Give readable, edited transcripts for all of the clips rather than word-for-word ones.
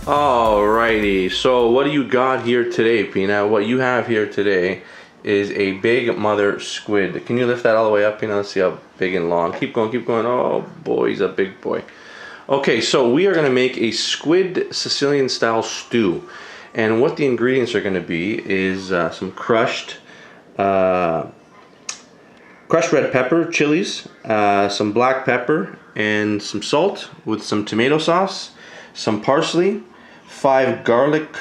Alrighty, so what do you got here today, Peanut? What you have here today is a big mother squid. Can you lift that all the way up, Peanut? Let's see how big and long. Keep going, keep going. Oh boy, he's a big boy. Okay, so we are going to make a squid Sicilian style stew. And what the ingredients are going to be is some crushed red pepper, chilies, some black pepper, and some salt with some tomato sauce, some parsley, 5 garlic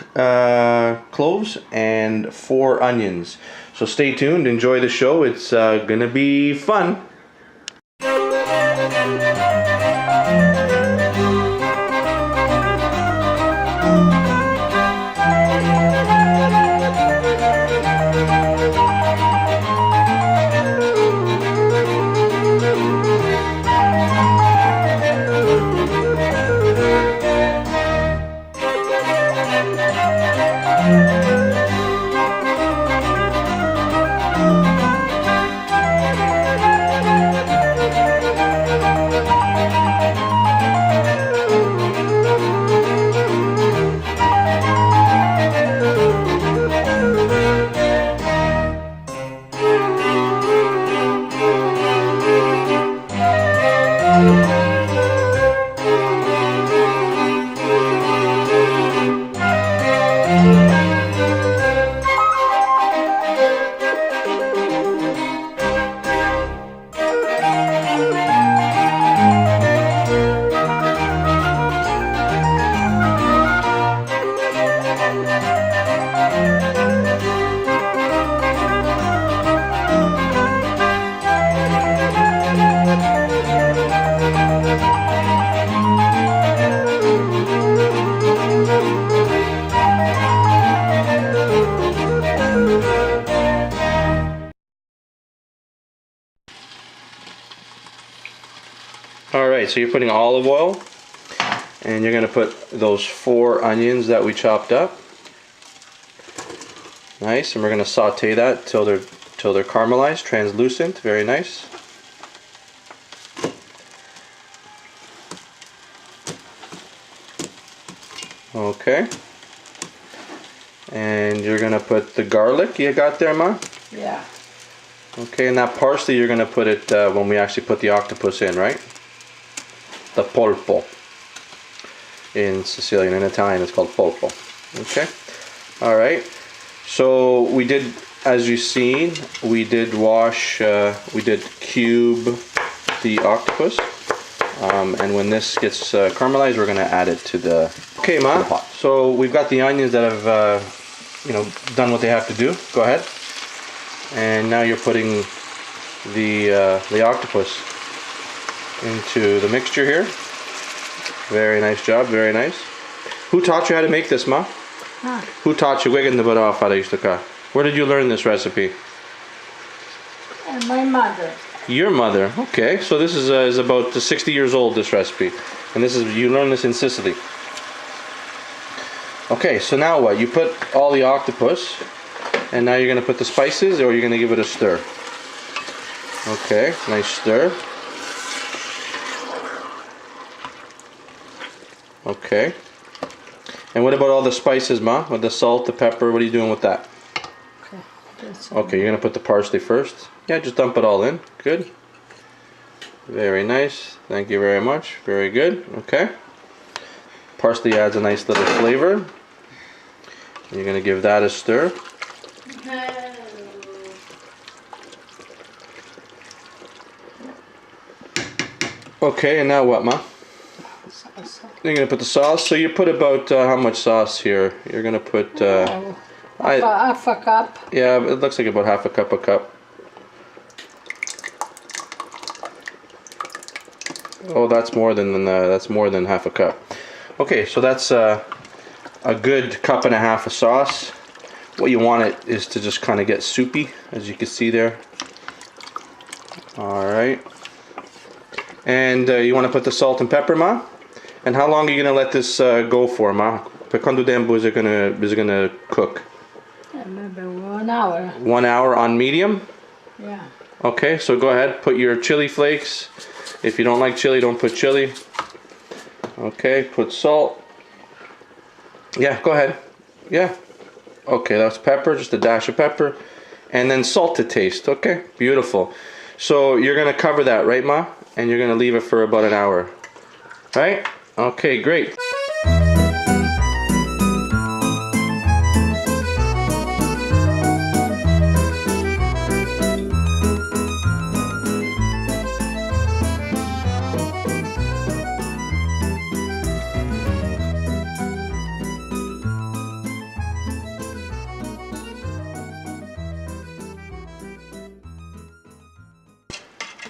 cloves, and 4 onions. So stay tuned, enjoy the show. It's gonna be fun. Alright, so you're putting olive oil, and you're going to put those 4 onions that we chopped up. Nice, and we're going to saute that till they're caramelized, translucent, very nice. Okay. And you're going to put the garlic you got there, Ma? Yeah. Okay, and that parsley you're going to put it when we actually put the octopus in, right? The polpo. In Sicilian, in Italian it's called polpo. Okay. Alright. So we did, as you've seen, we did wash, we did cube the octopus. And when this gets caramelized, we're going to add it to the, okay, Ma. Pot. So we've got the onions that have, done what they have to do. Go ahead. And now you're putting the octopus into the mixture here. Very nice job, very nice. Who taught you how to make this, Ma? Huh. Who taught you? Where did you learn this recipe? And my mother. Your mother. Okay, so this is about 60 years old, this recipe. And you learned this in Sicily. Okay, so now what? You put all the octopus, and now you're going to put the spices, or you're going to give it a stir. Okay, nice stir. Okay. And what about all the spices, Ma? With the salt, the pepper, what are you doing with that? Okay, you're going to put the parsley first. Yeah, just dump it all in. Good. Very nice. Thank you very much. Very good. Okay. Parsley adds a nice little flavor. You're going to give that a stir. Okay, and now what, Ma? You're going to put the sauce. So you put about how much sauce here? You're going to put half a cup. Yeah, it looks like about half a cup. Oh, that's more than half a cup. Okay, so that's a good cup and a half of sauce. What you want it is to just kind of get soupy, as you can see there. All right. And you want to put the salt and pepper, Ma? And how long are you going to let this go for, Ma? Per quanto tempo is it gonna cook? Maybe 1 hour. 1 hour on medium? Yeah. Okay, so go ahead, put your chili flakes. If you don't like chili, don't put chili. Okay, put salt. Yeah, go ahead. Yeah. Okay, that's pepper, just a dash of pepper. And then salt to taste. Okay, beautiful. So you're gonna cover that, right, Ma? And you're gonna leave it for about an hour. Right? Okay, great.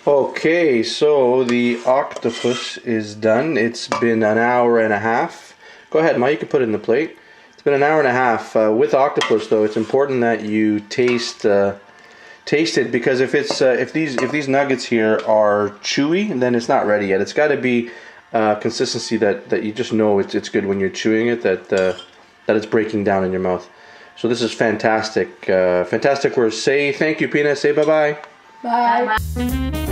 Okay, so the octopus is done. It's been an hour and a half. Go ahead, Ma, you can put it in the plate. It's been an hour and a half. With octopus, though, it's important that you taste it, because if these nuggets here are chewy, then it's not ready yet. It's got to be consistency that you just know it's good when you're chewing it, that it's breaking down in your mouth. So this is fantastic. Fantastic words. Say thank you, Pina. Say bye-bye. Bye. Bye.